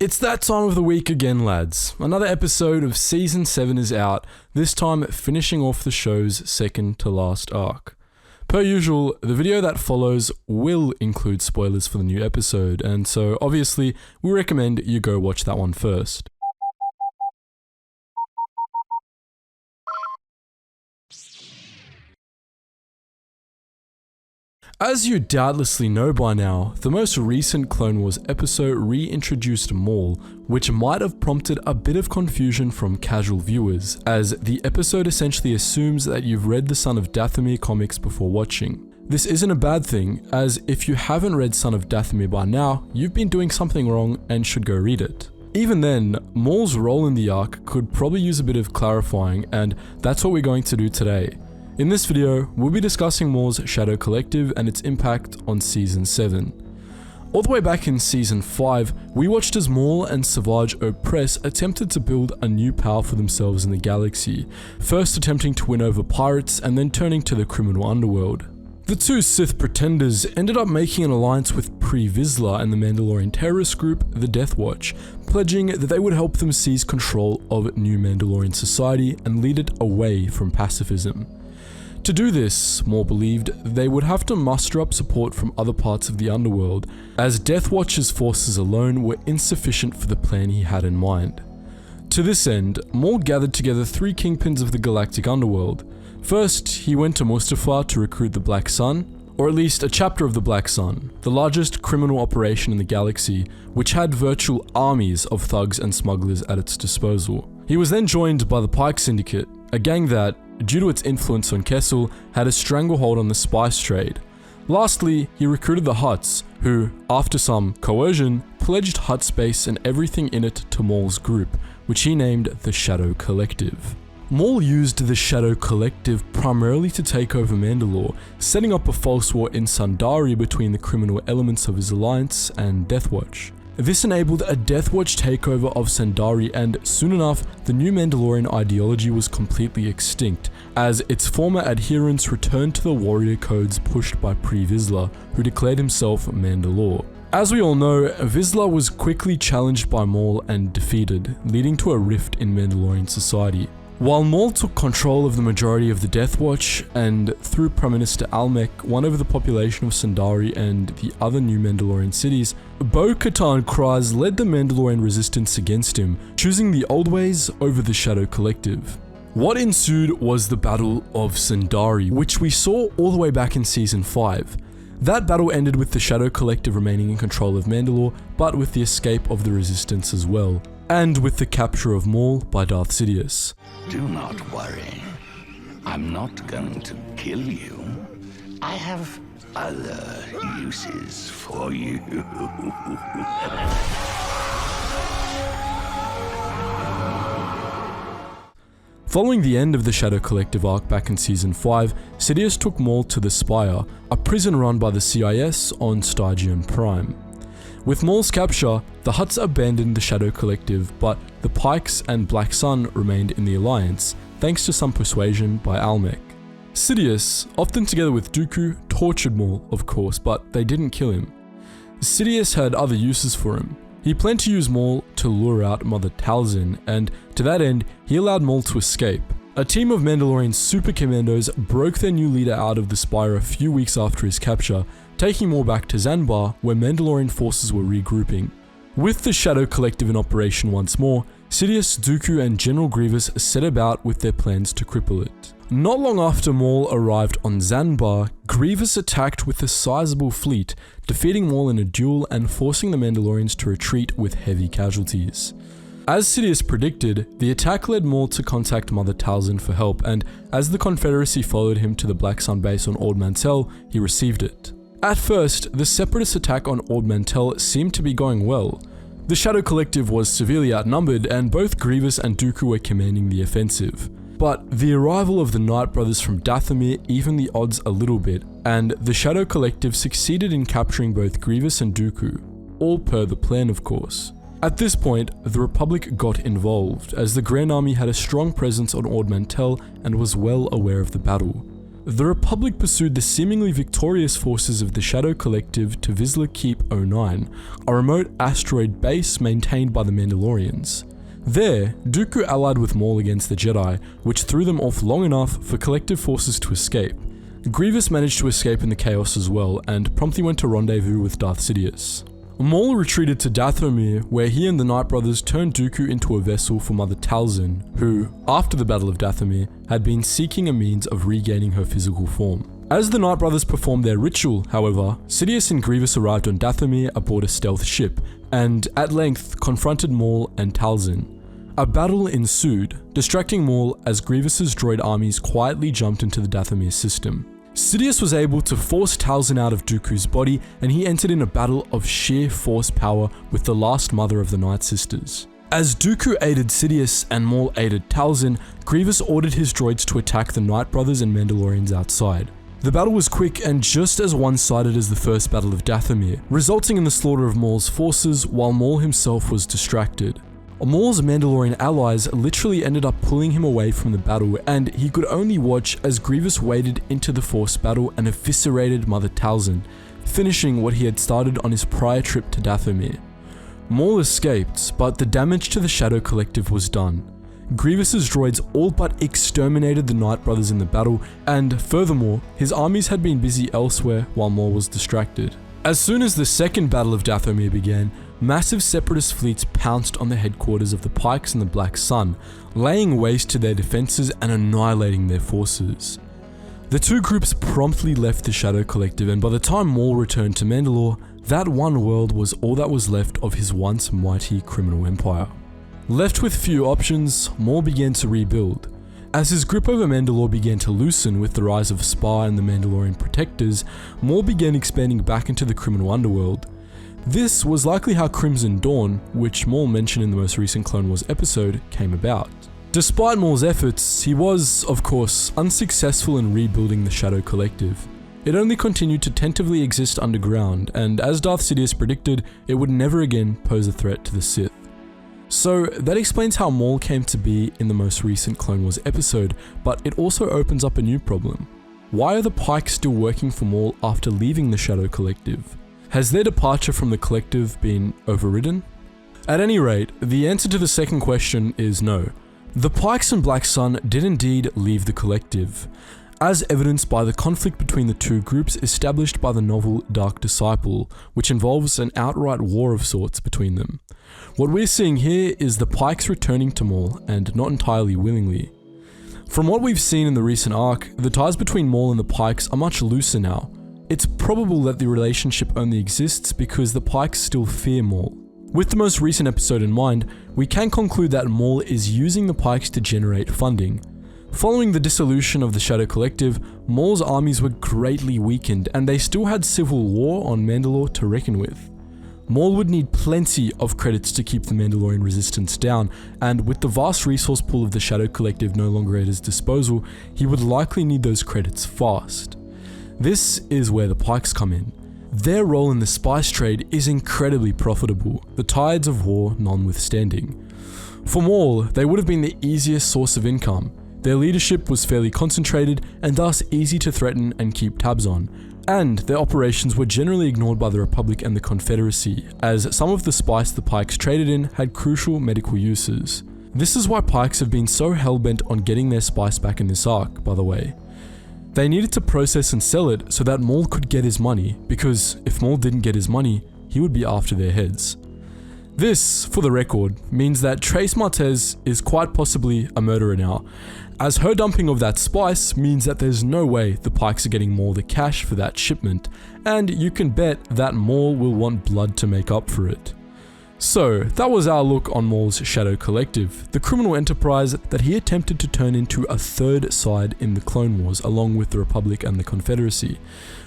It's that time of the week again, lads. Another episode of Season 7 is out, this time finishing off the show's second to last arc. Per usual, the video that follows will include spoilers for the new episode, and so obviously we recommend you go watch that one first. As you doubtlessly know by now, the most recent Clone Wars episode reintroduced Maul, which might have prompted a bit of confusion from casual viewers, as the episode essentially assumes that you've read the Son of Dathomir comics before watching. This isn't a bad thing, as if you haven't read Son of Dathomir by now, you've been doing something wrong and should go read it. Even then, Maul's role in the arc could probably use a bit of clarifying, and that's what we're going to do today. In this video, we'll be discussing Maul's Shadow Collective and its impact on Season 7. All the way back in Season 5, we watched as Maul and Savage Opress attempted to build a new power for themselves in the galaxy, first attempting to win over pirates and then turning to the criminal underworld. The two Sith pretenders ended up making an alliance with Pre Vizsla and the Mandalorian terrorist group, the Death Watch, pledging that they would help them seize control of new Mandalorian society and lead it away from pacifism. To do this, Maul believed, they would have to muster up support from other parts of the underworld, as Death Watch's forces alone were insufficient for the plan he had in mind. To this end, Maul gathered together three kingpins of the galactic underworld. First, he went to Mustafar to recruit the Black Sun, or at least a chapter of the Black Sun, the largest criminal operation in the galaxy, which had virtual armies of thugs and smugglers at its disposal. He was then joined by the Pykes syndicate, a gang that, due to its influence on Kessel, had a stranglehold on the spice trade. Lastly, he recruited the Hutts, who, after some coercion, pledged Hutt space and everything in it to Maul's group, which he named the Shadow Collective. Maul used the Shadow Collective primarily to take over Mandalore, setting up a false war in Sundari between the criminal elements of his alliance and Death Watch. This enabled a Death Watch takeover of Sundari, and soon enough, the new Mandalorian ideology was completely extinct, as its former adherents returned to the warrior codes pushed by Pre Vizsla, who declared himself Mandalore. As we all know, Vizsla was quickly challenged by Maul and defeated, leading to a rift in Mandalorian society. While Maul took control of the majority of the Death Watch, and through Prime Minister Almec won over the population of Sundari and the other new Mandalorian cities, Bo-Katan Kryze led the Mandalorian resistance against him, choosing the old ways over the Shadow Collective. What ensued was the Battle of Sundari, which we saw all the way back in Season 5. That battle ended with the Shadow Collective remaining in control of Mandalore, but with the escape of the resistance as well, and with the capture of Maul by Darth Sidious. Do not worry. I'm not going to kill you. I have other uses for you. Following the end of the Shadow Collective arc back in Season 5, Sidious took Maul to the Spire, a prison run by the CIS on Stygian Prime. With Maul's capture, the Hutts abandoned the Shadow Collective, but the Pykes and Black Sun remained in the Alliance, thanks to some persuasion by Almec. Sidious, often together with Dooku, tortured Maul, of course, but they didn't kill him. Sidious had other uses for him. He planned to use Maul to lure out Mother Talzin, and to that end, he allowed Maul to escape. A team of Mandalorian super commandos broke their new leader out of the Spire a few weeks after his capture, taking Maul back to Zanbar, where Mandalorian forces were regrouping. With the Shadow Collective in operation once more, Sidious, Dooku and General Grievous set about with their plans to cripple it. Not long after Maul arrived on Zanbar, Grievous attacked with a sizable fleet, defeating Maul in a duel and forcing the Mandalorians to retreat with heavy casualties. As Sidious predicted, the attack led Maul to contact Mother Talzin for help, and as the Confederacy followed him to the Black Sun base on Ord Mantell, he received it. At first, the Separatist attack on Ord Mantell seemed to be going well. The Shadow Collective was severely outnumbered, and both Grievous and Dooku were commanding the offensive. But the arrival of the Night Brothers from Dathomir evened the odds a little bit, and the Shadow Collective succeeded in capturing both Grievous and Dooku, all per the plan of course. At this point, the Republic got involved, as the Grand Army had a strong presence on Ord Mantell and was well aware of the battle. The Republic pursued the seemingly victorious forces of the Shadow Collective to Vizsla Keep 09, a remote asteroid base maintained by the Mandalorians. There, Dooku allied with Maul against the Jedi, which threw them off long enough for collective forces to escape. Grievous managed to escape in the chaos as well, and promptly went to rendezvous with Darth Sidious. Maul retreated to Dathomir, where he and the Night Brothers turned Dooku into a vessel for Mother Talzin, who, after the Battle of Dathomir, had been seeking a means of regaining her physical form. As the Night Brothers performed their ritual, however, Sidious and Grievous arrived on Dathomir aboard a stealth ship, and at length confronted Maul and Talzin. A battle ensued, distracting Maul as Grievous's droid armies quietly jumped into the Dathomir system. Sidious was able to force Talzin out of Dooku's body, and he entered in a battle of sheer force power with the last mother of the Night Sisters. As Dooku aided Sidious and Maul aided Talzin, Grievous ordered his droids to attack the Night Brothers and Mandalorians outside. The battle was quick and just as one-sided as the first Battle of Dathomir, resulting in the slaughter of Maul's forces while Maul himself was distracted. Maul's Mandalorian allies literally ended up pulling him away from the battle, and he could only watch as Grievous waded into the Force battle and eviscerated Mother Talzin, finishing what he had started on his prior trip to Dathomir. Maul escaped, but the damage to the Shadow Collective was done. Grievous's droids all but exterminated the Night Brothers in the battle, and furthermore, his armies had been busy elsewhere while Maul was distracted. As soon as the second Battle of Dathomir began, massive separatist fleets pounced on the headquarters of the Pykes and the Black Sun, laying waste to their defenses and annihilating their forces. The two groups promptly left the Shadow Collective, and by the time Maul returned to Mandalore, that one world was all that was left of his once mighty criminal empire. Left with few options, Maul began to rebuild. As his grip over Mandalore began to loosen with the rise of Spar and the Mandalorian protectors, Maul began expanding back into the criminal underworld. This was likely how Crimson Dawn, which Maul mentioned in the most recent Clone Wars episode, came about. Despite Maul's efforts, he was, of course, unsuccessful in rebuilding the Shadow Collective. It only continued to tentatively exist underground, and as Darth Sidious predicted, it would never again pose a threat to the Sith. So that explains how Maul came to be in the most recent Clone Wars episode, but it also opens up a new problem. Why are the Pykes still working for Maul after leaving the Shadow Collective? Has their departure from the Collective been overridden? At any rate, the answer to the second question is no. The Pykes and Black Sun did indeed leave the Collective, as evidenced by the conflict between the two groups established by the novel Dark Disciple, which involves an outright war of sorts between them. What we're seeing here is the Pykes returning to Maul, and not entirely willingly. From what we've seen in the recent arc, the ties between Maul and the Pykes are much looser now. It's probable that the relationship only exists because the Pykes still fear Maul. With the most recent episode in mind, we can conclude that Maul is using the Pykes to generate funding. Following the dissolution of the Shadow Collective, Maul's armies were greatly weakened, and they still had civil war on Mandalore to reckon with. Maul would need plenty of credits to keep the Mandalorian resistance down, and with the vast resource pool of the Shadow Collective no longer at his disposal, he would likely need those credits fast. This is where the Pykes come in. Their role in the spice trade is incredibly profitable, the tides of war notwithstanding. For Maul, they would have been the easiest source of income. Their leadership was fairly concentrated and thus easy to threaten and keep tabs on, and their operations were generally ignored by the Republic and the Confederacy, as some of the spice the Pykes traded in had crucial medical uses. This is why Pykes have been so hell-bent on getting their spice back in this arc, by the way. They needed to process and sell it so that Maul could get his money, because if Maul didn't get his money, he would be after their heads. This, for the record, means that Trace Martez is quite possibly a murderer now, as her dumping of that spice means that there's no way the Pykes are getting Maul the cash for that shipment, and you can bet that Maul will want blood to make up for it. So, that was our look on Maul's Shadow Collective, the criminal enterprise that he attempted to turn into a third side in the Clone Wars along with the Republic and the Confederacy.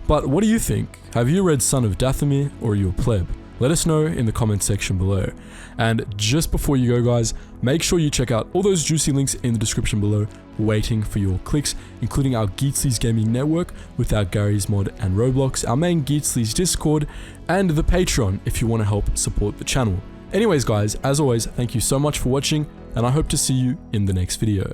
But what do you think? Have you read Son of Dathomir, or are you a pleb? Let us know in the comment section below. And just before you go guys, make sure you check out all those juicy links in the description below waiting for your clicks, including our Geetsly's gaming network with our Gary's mod and Roblox, our main Geetsly's Discord, and the Patreon if you want to help support the channel. Anyways guys, as always, thank you so much for watching, and I hope to see you in the next video.